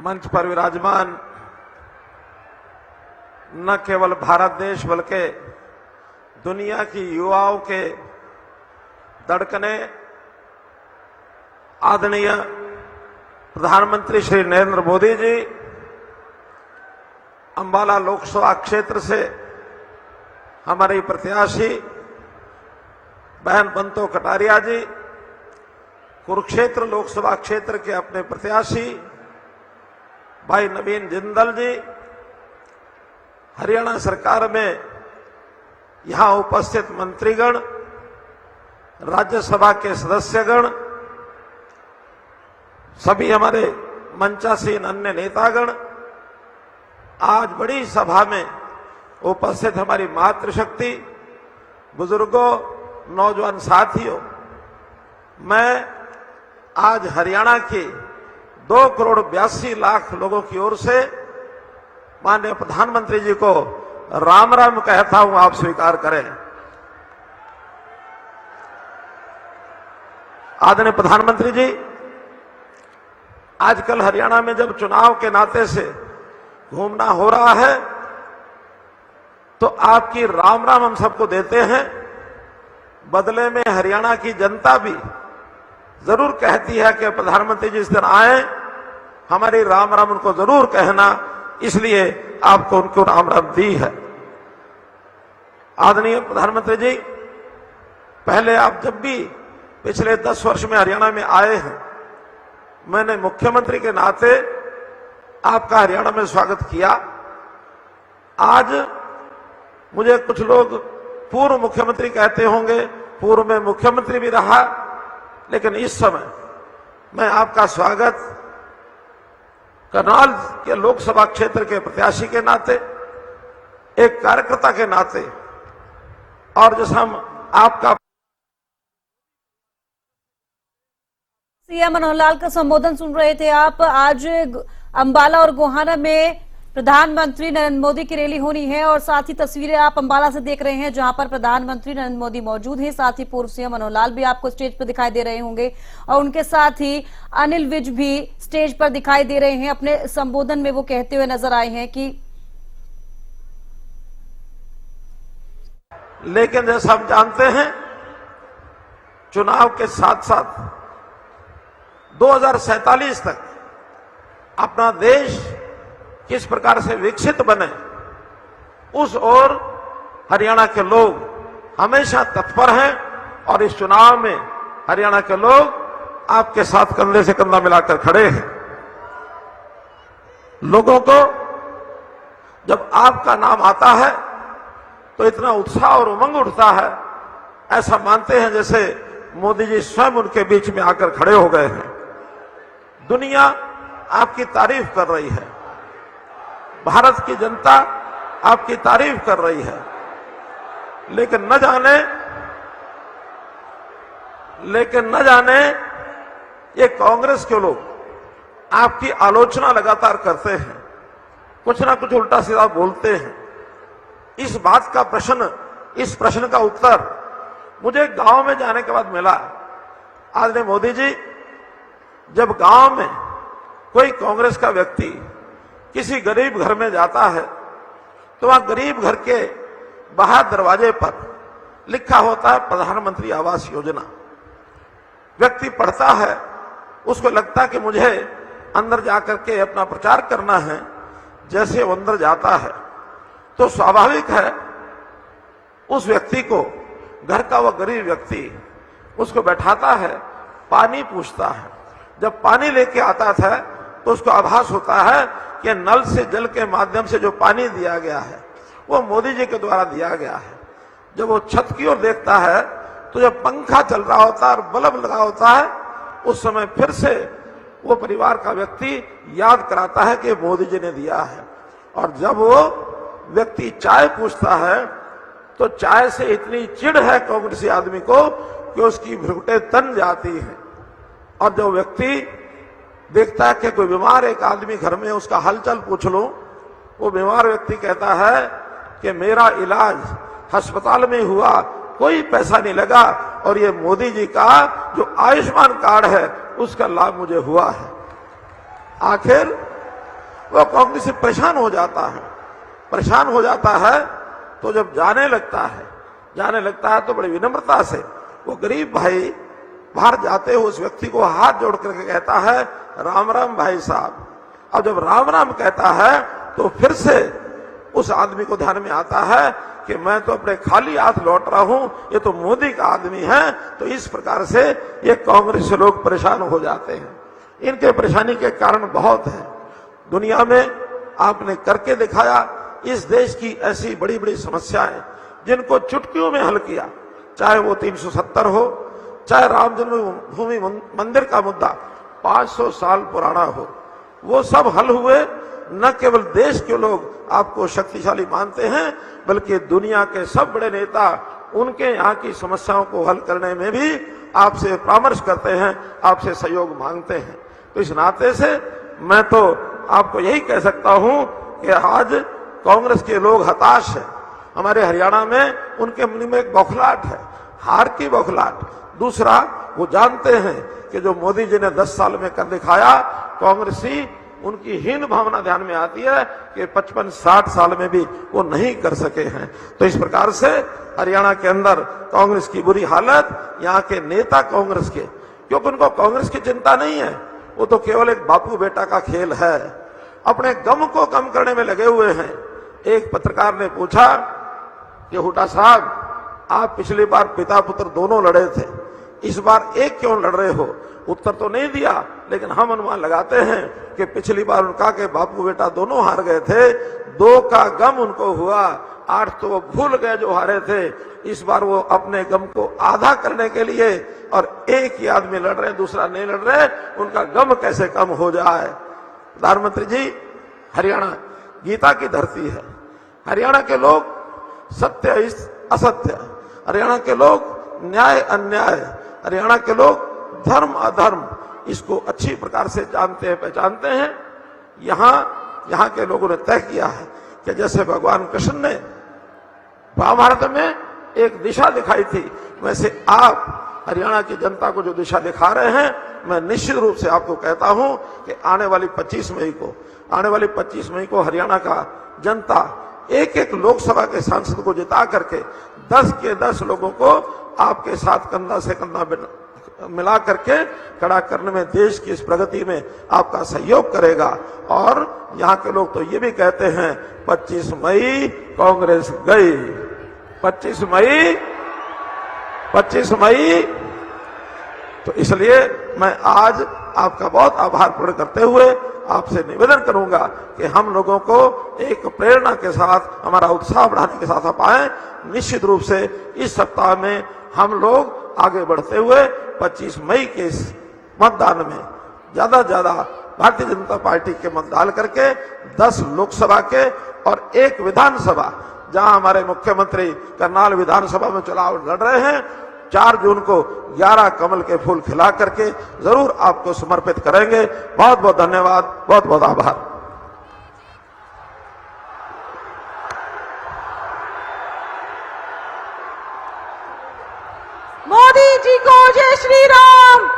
मंच पर विराजमान न केवल भारत देश बल्कि दुनिया की युवाओं के धड़कने आदरणीय प्रधानमंत्री श्री नरेंद्र मोदी जी अंबाला लोकसभा क्षेत्र से हमारी प्रत्याशी बहन बंतो कटारिया जी, कुरुक्षेत्र लोकसभा क्षेत्र के अपने प्रत्याशी भाई नवीन जिंदल जी, हरियाणा सरकार में यहां उपस्थित मंत्रीगण, राज्यसभा के सदस्यगण, सभी हमारे मंचासीन अन्य नेतागण, आज बड़ी सभा में उपस्थित हमारी मातृशक्ति, बुजुर्गों, नौजवान साथियों, मैं आज हरियाणा के 2,82,00,000 लोगों की ओर से माननीय प्रधानमंत्री जी को राम राम कहता हूं, आप स्वीकार करें। आदरणीय प्रधानमंत्री जी, आजकल हरियाणा में जब चुनाव के नाते से घूमना हो रहा है तो आपकी राम राम हम सबको देते हैं, बदले में हरियाणा की जनता भी जरूर कहती है कि प्रधानमंत्री जी इस दिन आए, हमारी राम राम उनको जरूर कहना, इसलिए आपको उनको राम राम दी है। आदरणीय प्रधानमंत्री जी, पहले आप जब भी पिछले 10 वर्ष में हरियाणा में आए हैं, मैंने मुख्यमंत्री के नाते आपका हरियाणा में स्वागत किया। आज मुझे कुछ लोग पूर्व मुख्यमंत्री कहते होंगे, पूर्व में मुख्यमंत्री भी रहा, लेकिन इस समय मैं आपका स्वागत करनाल के लोकसभा क्षेत्र के प्रत्याशी के नाते, एक कार्यकर्ता के नाते, और जैसा हम आपका सीएम मनोहर लाल का संबोधन सुन रहे थे आप। आज अंबाला और गोहाना में प्रधानमंत्री नरेंद्र मोदी की रैली होनी है और साथ ही तस्वीरें आप अंबाला से देख रहे हैं जहां पर प्रधानमंत्री नरेंद्र मोदी मौजूद हैं। साथ ही पूर्व सीएम मनोहर लाल भी आपको स्टेज पर दिखाई दे रहे होंगे और उनके साथ ही अनिल विज भी स्टेज पर दिखाई दे रहे हैं। अपने संबोधन में वो कहते हुए नजर आए हैं कि लेकिन जैसा हम जानते हैं, चुनाव के साथ साथ 2047 तक अपना देश किस प्रकार से विकसित बने, उस ओर हरियाणा के लोग हमेशा तत्पर हैं और इस चुनाव में हरियाणा के लोग आपके साथ कंधे से कंधा मिलाकर खड़े हैं। लोगों को जब आपका नाम आता है तो इतना उत्साह और उमंग उठता है, ऐसा मानते हैं जैसे मोदी जी स्वयं उनके बीच में आकर खड़े हो गए हैं। दुनिया आपकी तारीफ कर रही है, भारत की जनता आपकी तारीफ कर रही है, लेकिन न जाने ये कांग्रेस के लोग आपकी आलोचना लगातार करते हैं, कुछ ना कुछ उल्टा सीधा बोलते हैं। इस बात का इस प्रश्न का उत्तर मुझे गांव में जाने के बाद मिला। आदरणीय मोदी जी, जब गांव में कोई कांग्रेस का व्यक्ति किसी गरीब घर में जाता है तो वहां गरीब घर के बाहर दरवाजे पर लिखा होता है प्रधानमंत्री आवास योजना। व्यक्ति पढ़ता है, उसको लगता है कि मुझे अंदर जाकर के अपना प्रचार करना है। जैसे वो अंदर जाता है तो स्वाभाविक है उस व्यक्ति को, घर का वह गरीब व्यक्ति उसको बैठाता है, पानी पूछता है। जब पानी लेके आता था तो उसको आभास होता है कि नल से जल के माध्यम से जो पानी दिया गया है वो मोदी जी के द्वारा दिया गया है। जब वो छत की ओर देखता है तो जब पंखा चल रहा होता है और बल्ब लगा होता है, उस समय फिर से वो परिवार का व्यक्ति याद कराता है कि मोदी जी ने दिया है। और जब वो व्यक्ति चाय पूछता है तो चाय से इतनी चिढ़ है कांग्रेसी आदमी को कि उसकी भ्रुकुटें तन जाती हैं। और जो व्यक्ति देखता है कि कोई बीमार एक आदमी घर में, उसका हालचाल पूछ लो, वो बीमार व्यक्ति कहता है कि मेरा इलाज अस्पताल में हुआ, कोई पैसा नहीं लगा और ये मोदी जी का जो आयुष्मान कार्ड है उसका लाभ मुझे हुआ है। आखिर वह कांग्रेस से परेशान हो जाता है। परेशान हो जाता है तो जब जाने लगता है तो बड़ी विनम्रता से वो गरीब भाई बाहर जाते हुए उस व्यक्ति को हाथ जोड़ करके कहता है, राम राम भाई साहब। अब जब राम राम कहता है तो फिर से उस आदमी को ध्यान में आता है कि मैं तो अपने खाली हाथ लौट रहा हूं, ये तो मोदी का आदमी है। तो इस प्रकार से ये कांग्रेस से लोग परेशान हो जाते हैं। इनके परेशानी के कारण बहुत है। दुनिया में आपने करके दिखाया, इस देश की ऐसी बड़ी बड़ी समस्याएं जिनको चुटकियों में हल किया, चाहे वो 370 हो, चाहे राम जन्मभूमि मंदिर का मुद्दा 500 साल पुराना हो, वो सब हल हुए। न केवल देश के लोग आपको शक्तिशाली मानते हैं, बल्कि दुनिया के सब बड़े नेता उनके यहाँ की समस्याओं को हल करने में भी आपसे परामर्श करते हैं, आपसे सहयोग मांगते हैं। तो इस नाते से मैं तो आपको यही कह सकता हूं कि आज कांग्रेस के लोग हताश हैं। हमारे हरियाणा में उनके मन में एक बौखलाहट है, हार की बौखलाहट। दूसरा, वो जानते हैं कि जो मोदी जी ने 10 साल में कर दिखाया, कांग्रेसी उनकी हीन भावना ध्यान में आती है कि 55-60 साल में भी वो नहीं कर सके हैं। तो इस प्रकार से हरियाणा के अंदर कांग्रेस की बुरी हालत, यहाँ के नेता कांग्रेस के, क्योंकि उनको कांग्रेस की चिंता नहीं है, वो तो केवल एक बापू बेटा का खेल है, अपने गम को कम करने में लगे हुए हैं। एक पत्रकार ने पूछा कि हुड्डा साहब, आप पिछली बार पिता पुत्र दोनों लड़े थे, इस बार एक क्यों लड़ रहे हो? उत्तर तो नहीं दिया, लेकिन हम अनुमान लगाते हैं कि पिछली बार उनका के बापू बेटा दोनों हार गए थे, 2 का गम उनको हुआ, 8 तो वो भूल गए जो हारे थे। इस बार वो अपने गम को आधा करने के लिए, और एक ही आदमी लड़ रहे, दूसरा नहीं लड़ रहे, उनका गम कैसे कम हो जाए। प्रधानमंत्री जी, हरियाणा गीता की धरती है। हरियाणा के लोग सत्य असत्य, हरियाणा के लोग न्याय अन्याय, हरियाणा के लोग धर्म अधर्म, इसको अच्छी प्रकार से जानते हैं, पहचानते हैं। यहाँ के लोगों ने तय किया है कि जैसे भगवान कृष्ण ने महाभारत में एक दिशा दिखाई थी, वैसे आप हरियाणा की जनता को जो दिशा दिखा रहे हैं, मैं निश्चित रूप से आपको कहता हूं कि आने वाली 25 मई को हरियाणा का जनता एक एक लोकसभा के सांसद को जिता करके 10 के 10 लोगों को आपके साथ कंधा से कंधा मिला करके खड़ा करने में, देश की इस प्रगति में आपका सहयोग करेगा। और यहाँ के लोग तो ये भी कहते हैं 25 मई कांग्रेस गई, 25 मई। तो इसलिए मैं आज आपका बहुत आभार प्रकट करते हुए आपसे निवेदन करूंगा कि हम लोगों को एक प्रेरणा के साथ, हमारा उत्साह बढ़ाने के साथ आप आए। निश्चित रूप से इस सप्ताह में हम लोग आगे बढ़ते हुए 25 मई के इस मतदान में ज्यादा से ज्यादा भारतीय जनता पार्टी के मत डाल करके 10 लोकसभा के और 1 विधानसभा, जहां हमारे मुख्यमंत्री करनाल विधानसभा में चुनाव लड़ रहे हैं, 4 जून को 11 कमल के फूल खिला करके जरूर आपको समर्पित करेंगे। बहुत बहुत धन्यवाद, बहुत बहुत आभार। मोदी जी को जय श्री राम।